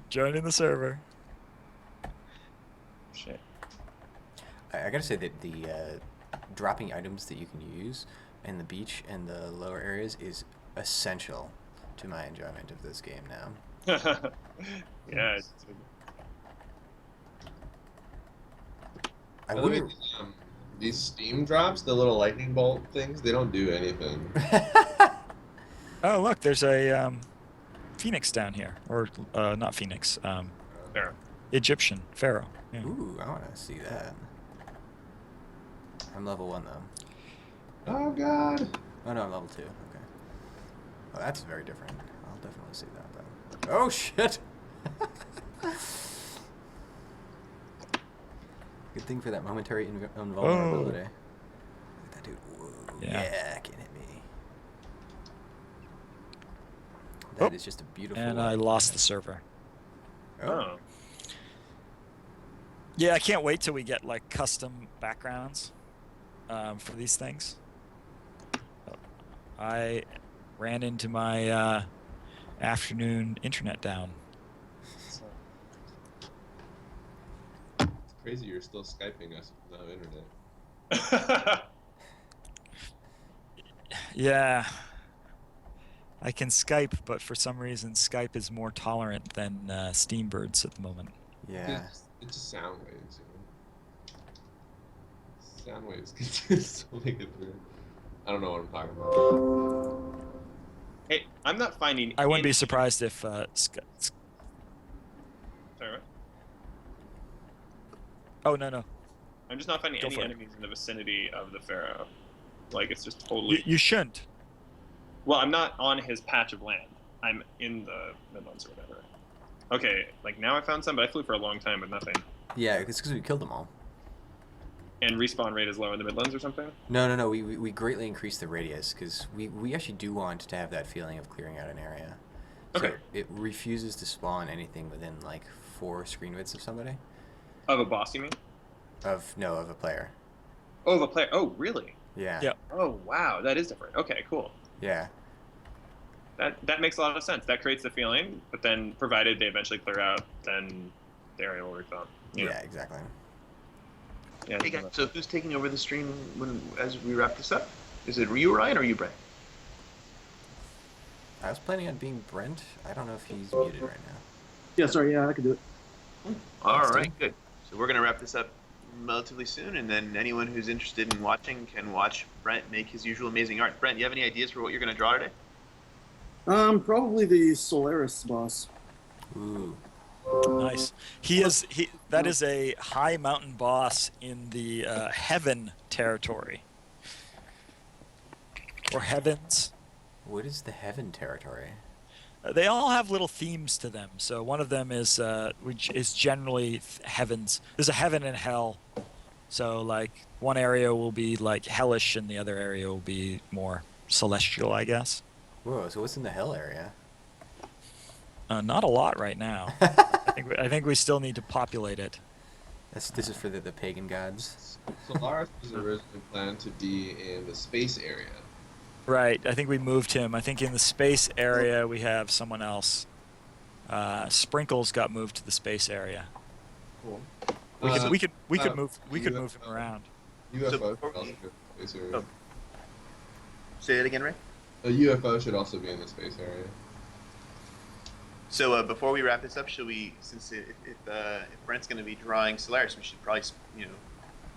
Shit. I gotta say that the dropping items that you can use in the beach and the lower areas is essential to my enjoyment of this game now. Yeah. I By the way, wouldn't... these steam drops, the little lightning bolt things, they don't do anything. Oh, look, there's a phoenix down here, or not phoenix, There. Egyptian pharaoh. Yeah. Ooh, I want to see that. I'm level 1 though. Oh god. Oh no, I'm level 2. Okay. Oh, that's very different. I'll definitely see that though. Oh shit! Good thing for that momentary invulnerability. Look at that dude. Whoa. Yeah, can't hit me. That is just a beautiful. And I lost the server. Oh. Yeah, I can't wait till we get like custom backgrounds for these things. I ran into my afternoon internet down. It's crazy you're still Skyping us with no internet. Yeah. I can Skype, but for some reason Skype is more tolerant than Steambirds at the moment. Yeah. It's just sound waves, you know. Sound waves can just make it through. I don't know what I'm talking about. Hey, I'm not finding. I wouldn't be any- surprised if Sorry, what? Oh, no. I'm just not finding Go any for it. enemies in the vicinity of the Pharaoh. Like, it's just totally. You shouldn't. Well, I'm not on his patch of land. I'm in the Midlands or whatever. Okay, like now I found some, but I flew for a long time with nothing. Yeah, it's because we killed them all. And respawn rate is low in the Midlands or something? No. We greatly increased the radius because we actually do want to have that feeling of clearing out an area. So Okay. it refuses to spawn anything within like 4 screen widths of somebody. Of a boss, you mean? Of a player. Oh, the player. Oh, really? Yeah. Yeah. Oh, wow. That is different. Okay, cool. Yeah. That makes a lot of sense. That creates the feeling, but then provided they eventually clear out, then the area will refill. Yeah, exactly. Yeah. Hey guys, so who's taking over the stream as we wrap this up? Is it you, Ryan, or you, Brett? I was planning on being Brent. I don't know if he's muted right now. Yeah, sorry. Yeah, I can do it. All Let's do right, it. good. So we're gonna wrap this up relatively soon, and then anyone who's interested in watching can watch Brent make his usual amazing art. Brent, you have any ideas for what you're gonna draw today? Probably the Solaris boss. Ooh. Nice. That is a high mountain boss in the heaven territory. Or heavens. What is the heaven territory? They all have little themes to them. So one of them is which is generally heavens. There's a heaven and hell. So like one area will be like hellish and the other area will be more celestial, I guess. Whoa, so what's in the hell area? Not a lot right now. I think we still need to populate it. This is for the pagan gods. Solaris was originally planned to be in the space area. Right. I think we moved him. I think in the space area we have someone else. Sprinkles got moved to the space area. Cool. We could move him around. UFO So should before also we- go to the space area. Oh. Say it again, Ray. A UFO should also be in the space area. So before we wrap this up, should we, since if Brent's going to be drawing Solaris, we should probably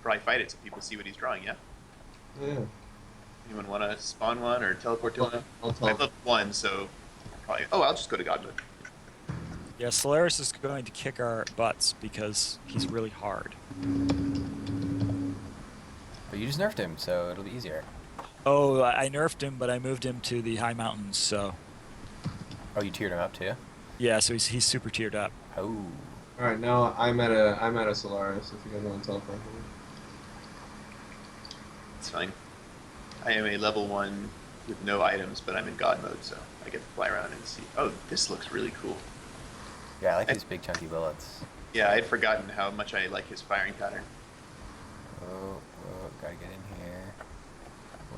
probably fight it so people see what he's drawing. Yeah. Yeah. Anyone want to spawn one or teleport to one? I'll I tell. love one, so probably. Oh, I'll just go to God mode. Yeah, Solaris is going to kick our butts because he's really hard. But you just nerfed him, so it'll be easier. Oh, I nerfed him, but I moved him to the high mountains. So Oh, you tiered him up too? yeah, so he's super tiered up. Oh. All right, now I'm at a Solaris. If you guys want to teleport. It's fine. I am a level 1 with no items, but I'm in God mode, so I get to fly around and see. Oh, this looks really cool. Yeah, I like these big chunky bullets. Yeah, I'd forgotten how much I like his firing pattern. Whoa, gotta get in here.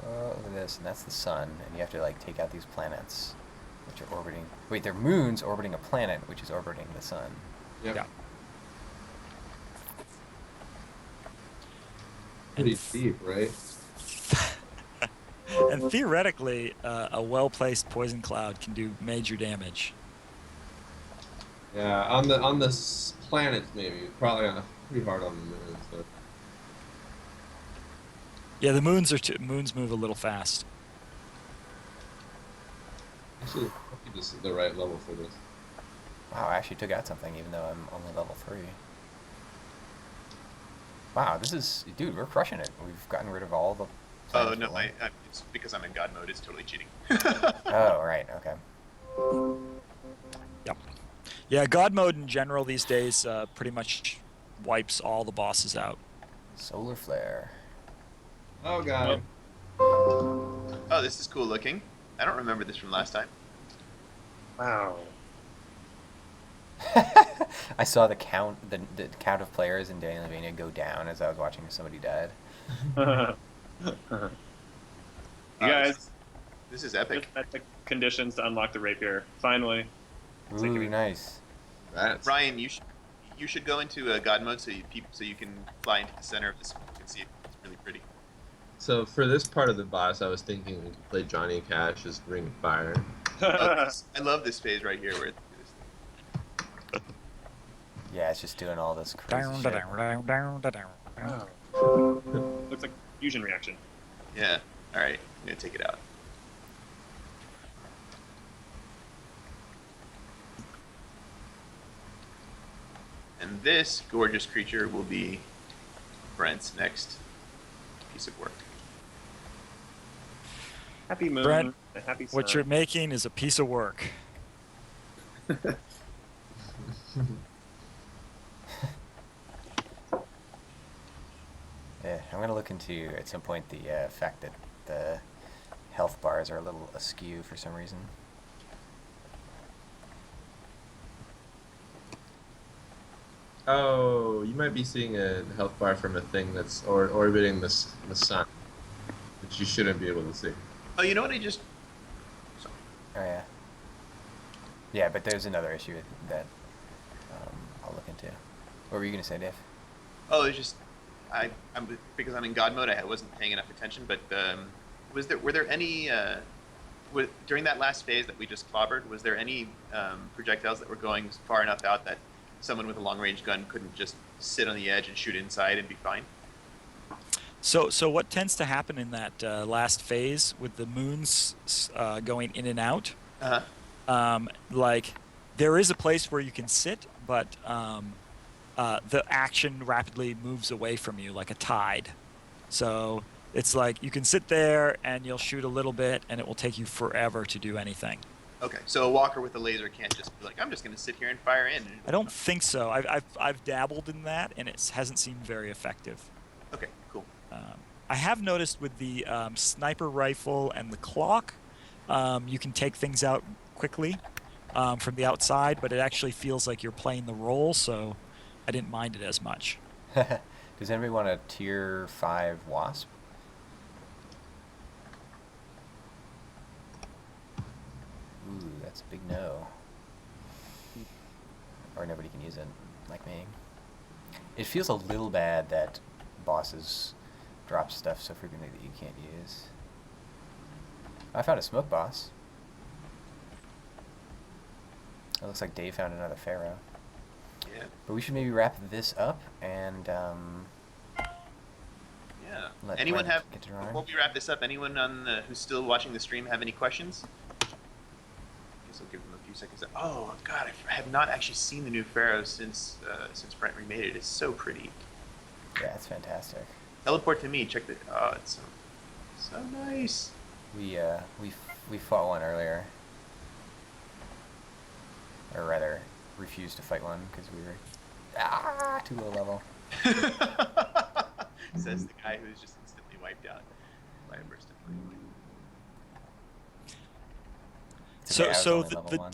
Whoa, look at this, and that's the sun, and you have to like take out these planets, which are orbiting. Wait, they're moons orbiting a planet, which is orbiting the sun. Yep. Yeah. Pretty deep, right? And theoretically, a well-placed poison cloud can do major damage. Yeah, on the planets maybe. Probably pretty hard on the moon. So. Yeah, the moons move a little fast. Actually, I think this is the right level for this. Wow, I actually took out something, even though I'm only level 3. Wow, this is, dude, we're crushing it. We've gotten rid of all the. Oh planets no, we want. it's because I'm in God mode. It's totally cheating. Oh, right, okay. Yep. Yeah, God mode in general these days pretty much wipes all the bosses out. Solar flare. Oh god. Oh, this is cool looking. I don't remember this from last time. Wow. I saw the count of players in Daniel Levania go down as I was watching somebody died. You guys, This is epic. just met the conditions to unlock the rapier. Finally. It's like, Ooh, nice. That's Ryan, you should go into God mode so you can fly into the center of this. You can see it. It's really pretty. so for this part of the boss, I was thinking we could play Johnny Cash as Ring of Fire. I love this phase right here where Yeah, it's just doing all this crazy shit. Looks like fusion reaction. yeah. All right, I'm gonna take it out. And this gorgeous creature will be Brent's next piece of work. Happy moon. Brent, and happy sun. What you're making is a piece of work. Yeah, I'm gonna look into at some point the fact that the health bars are a little askew for some reason. Oh, you might be seeing a health bar from a thing that's orbiting the sun, which you shouldn't be able to see. Oh, you know what I just? Oh yeah. Yeah, but there's another issue that I'll look into. What were you gonna say, Dave? Oh, it's just I'm because I'm in God mode. I wasn't paying enough attention. But were there any during that last phase that we just clobbered, was there any projectiles that were going far enough out that someone with a long-range gun couldn't just sit on the edge and shoot inside and be fine? So what tends to happen in that last phase with the moons going in and out? Like there is a place where you can sit, but the action rapidly moves away from you like a tide. So it's like you can sit there and you'll shoot a little bit, and it will take you forever to do anything. Okay, so a walker with a laser can't just be like, I'm just going to sit here and fire in. I don't think so. I've dabbled in that, and it hasn't seemed very effective. Okay, cool. I have noticed with the sniper rifle and the clock, you can take things out quickly from the outside, but it actually feels like you're playing the role, so I didn't mind it as much. Does anybody want a tier 5 wasp? Ooh, that's a big no. Or nobody can use it, like me. It feels a little bad that bosses drop stuff so frequently that you can't use. I found a smoke boss. It looks like Dave found another pharaoh. Yeah. But we should maybe wrap this up and Yeah. let Anyone Brent have, get to drawing. before we wrap this up, anyone on who's still watching the stream have any questions? I guess I'll give them a few seconds. Oh God, I have not actually seen the new pharaoh since Brent remade it. It's so pretty. Yeah, it's fantastic. Teleport to me. Check the. Oh, it's so nice. We fought one earlier, or rather, refused to fight one because we were too low level. Says the guy who's just instantly wiped out by a burst of flame. It's okay, I was So only level one.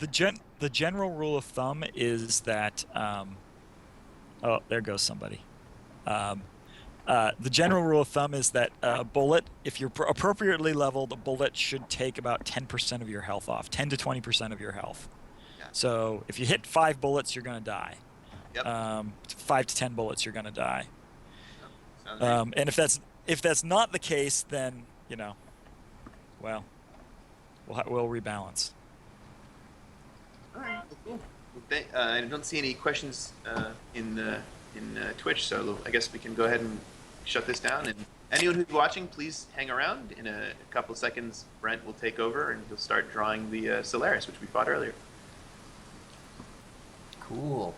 the general rule of thumb is that oh, there goes somebody. The general rule of thumb is that a bullet, if you're appropriately leveled, a bullet should take about 10% of your health off, 10 to 20% of your health. Yeah. So if you hit 5 bullets, you're going to die. Yep. 5 to 10 bullets, you're going to die. Sounds right. And if that's not the case, then well, we'll rebalance. All right. Cool. I don't see any questions in Twitch, so I guess we can go ahead and shut this down. And anyone who's watching, please hang around. In a couple of seconds, Brent will take over and he'll start drawing the Solaris, which we fought earlier. Cool.